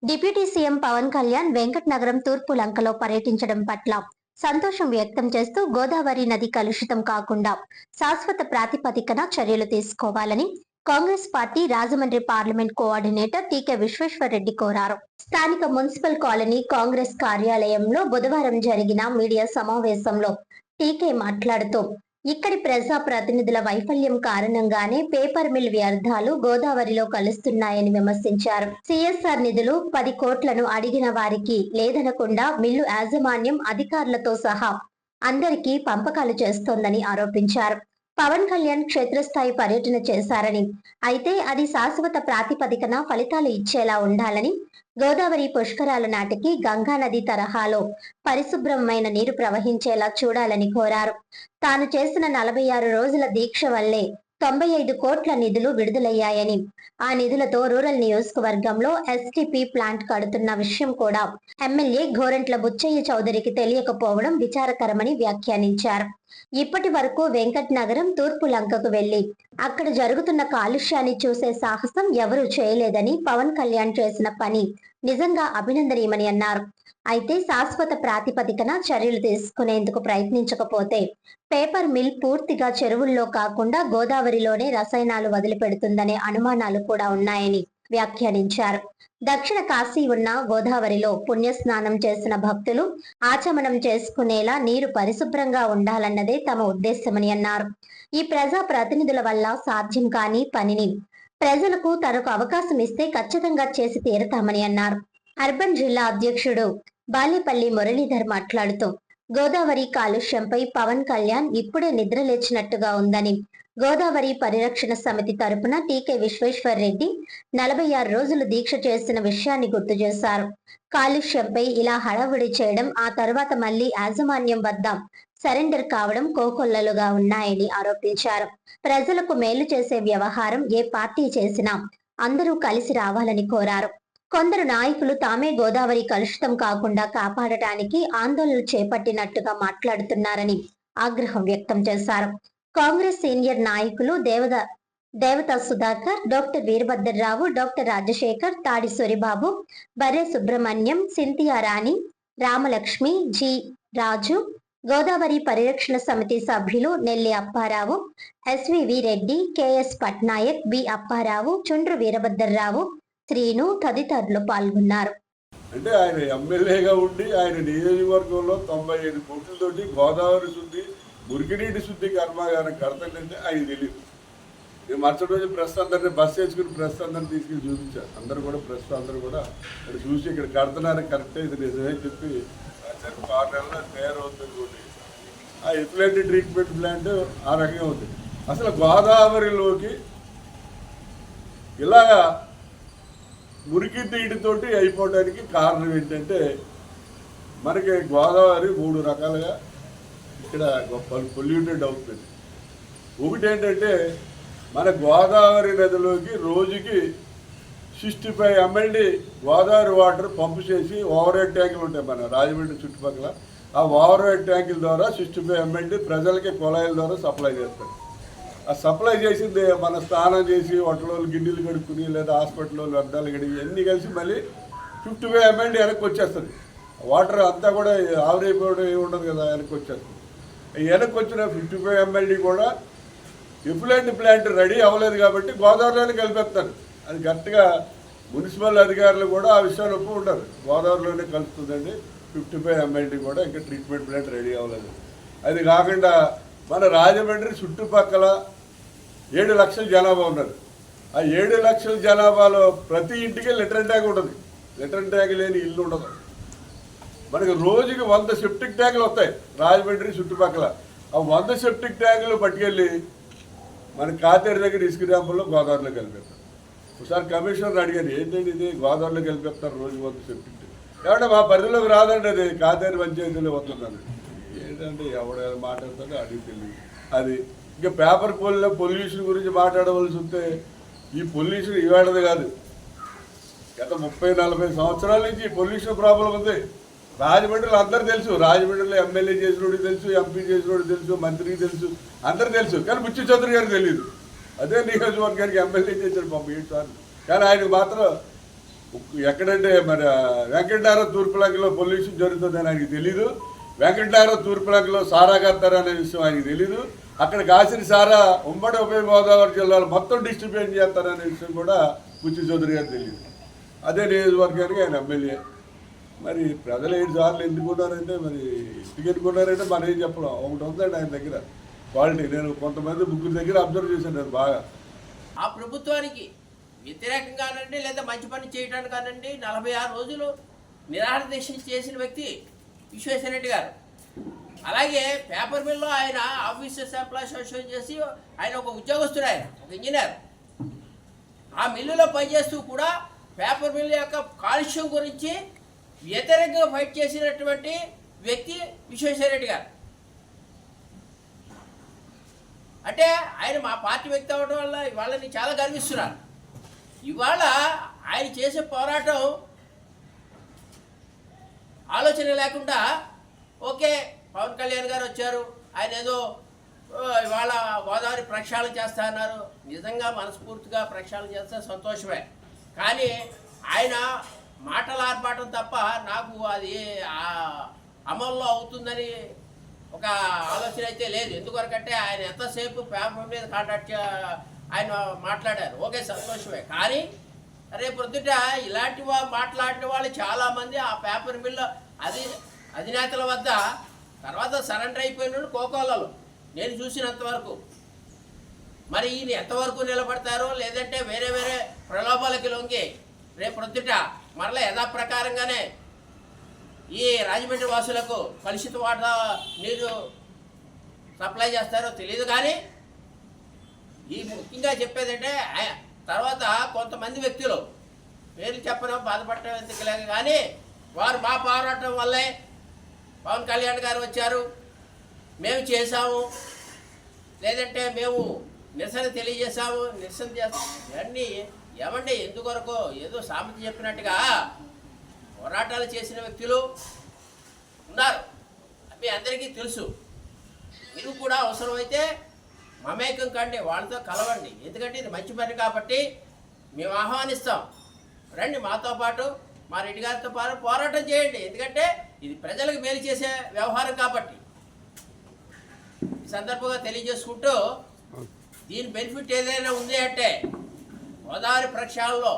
Deputy CM Pawan Kalyan Venkat నగరం తూర్పు లంకలో పర్యటించడం పట్ల సంతోషం వ్యక్తం చేస్తూ గోదావరి నది కలుషితం కాకుండా శాశ్వత ప్రాతిపదికన చర్యలు తీసుకోవాలని Congress party Rajahmundry parliament coordinator TK Visweswara Reddy కోరారు. స్థానిక మున్సిపల్ కాలనీ కాంగ్రెస్ కార్యాలయంలో బుధవారం జరిగిన మీడియా సమావేశంలో టీకే మాట్లాడుతూ ఇక్కడి ప్రజా ప్రతినిధుల వైఫల్యం కారణంగానే పేపర్ మిల్ వ్యర్థాలు గోదావరిలో కలుస్తున్నాయని విమర్శించారు. సిఎస్ఆర్ నిధులు 10 కోట్లను అడిగిన వారికి లేదనకుండా మిల్లు యాజమాన్యం అధికారులతో సహా అందరికీ పంపకాలు చేస్తోందని ఆరోపించారు. పవన్ కళ్యాణ్ క్షేత్రస్థాయి పర్యటన చేశారని, అయితే అది శాశ్వత ప్రాతిపదికన ఫలితాలు ఇచ్చేలా ఉండాలని, గోదావరి పుష్కరాల నాటికి గంగా నది తరహాలో పరిశుభ్రమైన నీరు ప్రవహించేలా చూడాలని కోరారు. తాను చేసిన 46 రోజుల దీక్ష వల్లే 95 కోట్ల నిధులు విడుదలయ్యాయని, ఆ నిధులతో రూరల్ నియోజకవర్గంలో ఎస్టీపీ ప్లాంట్ కడుతున్న విషయం కూడా ఎమ్మెల్యే గోరంట్ల బుచ్చయ్య చౌదరికి తెలియకపోవడం విచారకరమని వ్యాఖ్యానించారు. ఇప్పటి వరకు వెంకట్ నగరం తూర్పు లంకకు వెళ్లి అక్కడ జరుగుతున్న కాలుష్యాన్ని చూసే సాహసం ఎవరూ చేయలేదని, పవన్ కళ్యాణ్ చేసిన పని నిజంగా అభినందనీయమని అన్నారు. అయితే శాశ్వత ప్రాతిపదికన చర్యలు తీసుకునేందుకు ప్రయత్నించకపోతే పేపర్ మిల్ పూర్తిగా చెరువుల్లో కాకుండా గోదావరిలోనే రసాయనాలు వదిలిపెడుతుందనే అనుమానాలు కూడా ఉన్నాయని వ్యాఖ్యానించారు. దక్షిణ కాశీ ఉన్న గోదావరిలో పుణ్యస్నానం చేసిన భక్తులు ఆచమనం చేసుకునేలా నీరు పరిశుభ్రంగా ఉండాలన్నదే తమ ఉద్దేశమని అన్నారు. ఈ ప్రజా ప్రతినిధుల వల్ల సాధ్యం కాని పనిని ప్రజలకు తనకు అవకాశం ఇస్తే ఖచ్చితంగా చేసి తీరతామని అన్నారు. అర్బన్ జిల్లా అధ్యక్షుడు బాలేపల్లి మురళీధర్ మాట్లాడుతూ గోదావరి కాలుష్యంపై పవన్ కళ్యాణ్ ఇప్పుడే నిద్రలేచినట్టుగా ఉందని, గోదావరి పరిరక్షణ సమితి తరపున టీకే విశ్వేశ్వరరెడ్డి 46 రోజులు దీక్ష చేసిన విషయాన్ని గుర్తు చేశారు. కాలుష్యంపై ఇలా హడావుడి చేయడం, ఆ తర్వాత మళ్లీ యాజమాన్యం వద్ద సరెండర్ కావడం కోకొల్లలుగా ఉన్నాయని ఆరోపించారు. ప్రజలకు మేలు చేసే వ్యవహారం ఏ పార్టీ చేసినా అందరూ కలిసి రావాలని కోరారు. కొందరు నాయకులు తామే గోదావరి కలుషితం కాకుండా కాపాడటానికి ఆందోళనలు చేపట్టినట్టుగా మాట్లాడుతున్నారని ఆగ్రహం వ్యక్తం చేశారు. కాంగ్రెస్ సీనియర్ నాయకులు Devata Sudhakar, doctor Veerabhadrarao, doctor Rajasekhar, Tadi Suribabu, Barre Subrahmanyam, Cynthia Rani, Ramalakshmi, G Raju, Godavari పరిరక్షణ సమితి సభ్యులు Nelli Apparao, SVV Reddy, KS Patnaik, B Apparao, Chundru Veerabhadrarao, Srinu తదితరులు పాల్గొన్నారు. అంటే ఆయన ఎమ్మెల్యేగా ఉండి ఆయన నియోజకవర్గంలో 95 కోట్లతోటి గోదావరి శుద్ధి, మురికినీటి శుద్ధి కర్మాగారం కడతానంటే ఆయన తెలియదు. నేను మరుసటి రోజు ప్రెస్ అందరినీ బస్ వేసుకుని ప్రెస్ అందరిని తీసుకెళ్ళి చూపించారు. అందరూ కూడా ప్రెస్ అందరూ కూడా ఇక్కడ చూసి ఇక్కడ కడుతున్నారు కరెక్టే, ఇది నిజమే చెప్పి 6 నెలల్లో తయారవుతుంది కూడా. ఆ ఎటువంటి ట్రీట్మెంట్ ప్లాంట్ ఆ రకంగా ఉంది. అసలు గోదావరిలోకి ఇలాగా మురికి నీటితోటి అయిపోవడానికి కారణం ఏంటంటే, మనకి గోదావరి 3 రకాలుగా ఇక్కడ పొల్యూటెడ్ అవుతుంది. ఒకటి ఏంటంటే, మన గోదావరి నదిలోకి రోజుకి 65 MLD గోదావరి వాటర్ పంపు చేసి ఓవర్ హెడ్ ట్యాంకులు ఉంటాయి మన రాజమండ్రి చుట్టుపక్కల. ఆ ఓవర్ హెడ్ ట్యాంకుల ద్వారా 65 MLD ప్రజలకి కుళాయిల ద్వారా సప్లై చేస్తారు. ఆ సప్లై చేసింది మన స్నానం చేసి హోటల్లో గిన్నెలు కడుక్కుని లేదా హాస్పిటల్లో వ్యర్థాలు కడిగి అన్నీ కలిసి మళ్ళీ 55 MLD వెనక్కి వచ్చేస్తుంది. వాటర్ అంతా కూడా ఆవిరైపోవడం ఏమి ఉండదు కదా, వెనక్కి వచ్చేస్తుంది. వెనక్కి వచ్చిన 55 MLD కూడా ఎఫ్లూయెంట్ ప్లాంట్ రెడీ అవ్వలేదు కాబట్టి గోదావరిలోనే కలిపేస్తారు. అది కరెక్ట్గా మున్సిపల్ అధికారులు కూడా ఆ విషయాన్ని ఒప్పు ఉంటారు. గోదావరిలోనే కలుస్తుందండి 55 MLD కూడా ఇంకా ట్రీట్మెంట్ ప్లాంట్ రెడీ అవ్వలేదు. అది కాకుండా మన రాజమండ్రి చుట్టుపక్కల 7 లక్షల జనాభా ఉన్నారు. ఆ 7 లక్షల జనాభాలో ప్రతి ఇంటికి లిటర్ ట్యాంక్ ఉంటుంది. లిటర్ ట్యాంక్ లేని ఇల్లు ఉండదు. మనకి రోజుకి 100 సెప్టిక్ ట్యాంకులు వస్తాయి రాజమండ్రి చుట్టుపక్కల. ఆ 100 సెప్టిక్ ట్యాంకులు పట్టుకెళ్ళి మన కాతేరు దగ్గర ఇసుక డ్యాంపుల్లో గోదావరిలో కలిపేస్తారు. ఒకసారి కమిషనర్ అడిగారు, ఏంటంటే ఇది గోదావరిలో కలిపేస్తారు రోజు 100 సెప్టిక్ ట్యాంక్. ఏమంటే మా పరిధిలోకి రాదండి, అది కాతేరు పంచాయతీలో వస్తుందండి. ఏంటంటే ఎవడ మాట్లాడతాడో అడిగి తెలియదు. అది ఇంకా పేపర్ పొల్యూషన్ గురించి మాట్లాడవలసి వస్తే, ఈ పొల్యూషన్ ఇవాడది కాదు, గత 30-40 సంవత్సరాల నుంచి ఈ పొల్యూషన్ ప్రాబ్లం ఉంది. రాజమండ్రిలో అందరూ తెలుసు. రాజమండ్రిలో ఎమ్మెల్యే చేసినోడు తెలుసు, ఎంపీ చేసినోడు తెలుసు, మంత్రికి తెలుసు, అందరూ తెలుసు. కానీ బుచ్చి చౌదరి గారికి తెలియదు. అదే నియోజకవర్గానికి ఎమ్మెల్యే చేశాడు పాపం 7 సార్లు. కానీ ఆయనకు మాత్రం ఎక్కడంటే మరి వెంకటనారాయణ తూర్పులంకలో పొల్యూషన్ జరుగుతుందని ఆయనకి తెలీదు. వెంకటనారాయణ తూర్పులంకలో సారా కడతారనే విషయం ఆయనకి తెలీదు. అక్కడ కాసిన సారా ఉమ్మడి ఉభయ గోదావరి జిల్లాలో మొత్తం డిస్ట్రిబ్యూట్ చేస్తారనే విషయం కూడా బుచ్చి చౌదరి గారు తెలియదు. అదే నియోజకవర్గానికి ఆయన ఎమ్మెల్యే. మరి ప్రజలు 7 సార్లు ఎందుకున్నారంటే మరి ఎందుకు ఎన్నుకున్నారంటే మనం ఏం చెప్పలేం. ఒకటి ఉందండి ఆయన దగ్గర క్వాలిటీ. నేను కొంతమంది ముగ్గురు దగ్గర అబ్జర్వ్ చేశాను నేను బాగా. ఆ ప్రభుత్వానికి వ్యతిరేకంగానండి లేదా మంచి పని చేయడానికి కానండి 46 రోజులు నిరాహార దీక్ష చేసిన వ్యక్తి విశ్వేశ్వరరెడ్డి గారు. అలాగే పేపర్ మిల్లో ఆయన ఆఫీసర్స్ ఎంప్లాయీస్ అసోసియేషన్ చేసి ఆయన ఒక ఉద్యోగస్తుడు, ఆయన ఒక ఇంజనీర్. ఆ మిల్లులో పనిచేస్తూ కూడా పేపర్ మిల్లు యొక్క కాలుష్యం గురించి వ్యతిరేకంగా ఫైట్ చేసినటువంటి వ్యక్తి విశ్వేశ్వరరెడ్డి గారు. అంటే ఆయన మా పార్టీ వ్యక్తి అవ్వడం వల్ల వాళ్ళని చాలా గర్విస్తున్నారు. ఇవాళ ఆయన చేసే పోరాటం ఆలోచన లేకుండా ఓకే పవన్ కళ్యాణ్ గారు వచ్చారు, ఆయన ఏదో ఇవాళ గోదావరి ప్రక్షాళన చేస్తా అన్నారు. నిజంగా మనస్ఫూర్తిగా ప్రక్షాళన చేస్తే సంతోషమే. కానీ ఆయన మాటల ఆర్పాటం తప్ప నాకు అది అమల్లో అవుతుందని ఒక ఆలోచన అయితే లేదు. ఎందుకంటే ఆయన ఎంతసేపు పేపర్ మీద కాంటాక్ట్ ఆయన మాట్లాడారు, ఓకే సంతోషమే. కానీ రేపు ప్రొద్దుట ఇలాంటి మాట్లాడిన వాళ్ళు చాలామంది ఆ పేపర్ మిల్లు అధినేతల వద్ద తర్వాత సరెండర్ అయిపోయిన కోకోలలో నేను చూసినంతవరకు. మరి ఈయన ఎంతవరకు నిలబడతారో లేదంటే వేరే వేరే ప్రలోభాలకి లొంగి రేపు ప్రొద్దుట మరలా యథాప్రకారంగానే ఈ రాజమండ్రి వాసులకు కలుషిత వాటర్ నీరు సప్లై చేస్తారో తెలియదు. కానీ ఈ ముఖ్యంగా చెప్పేదంటే తర్వాత కొంతమంది వ్యక్తులు పేర్లు చెప్పడం బాధపడటం ఎందుకు లేక కానీ వారు మా పోరాటం వల్లే పవన్ కళ్యాణ్ గారు వచ్చారు, మేము చేసాము, లేదంటే మేము నిరసన తెలియజేసాము, నిరసన చేస్తాము, ఇవన్నీ ఏమంటే ఎందుకొరకో ఏదో సామెత చెప్పినట్టుగా పోరాటాలు చేసిన వ్యక్తులు ఉన్నారు, మీ అందరికీ తెలుసు. మీరు కూడా అవసరమైతే మమేకం కండి, వాళ్ళతో కలవండి. ఎందుకంటే ఇది మంచి పని కాబట్టి మేము ఆహ్వానిస్తాం. రండి మాతో పాటు, మా రెడ్డి గారితో పాటు పోరాటం చేయండి. ఎందుకంటే ఇది ప్రజలకు మేలు చేసే వ్యవహారం కాబట్టి ఈ సందర్భంగా తెలియజేసుకుంటూ దీని బెనిఫిట్ ఏదైనా ఉంది అంటే గోదావరి ప్రక్షాళనలో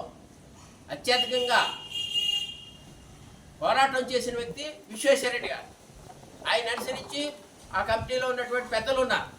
అత్యధికంగా పోరాటం చేసిన వ్యక్తి విశ్వేశ్వరరెడ్డి గారు. ఆయన అనుసరించి ఆ కమిటీలో ఉన్నటువంటి పెద్దలు ఉన్నారు.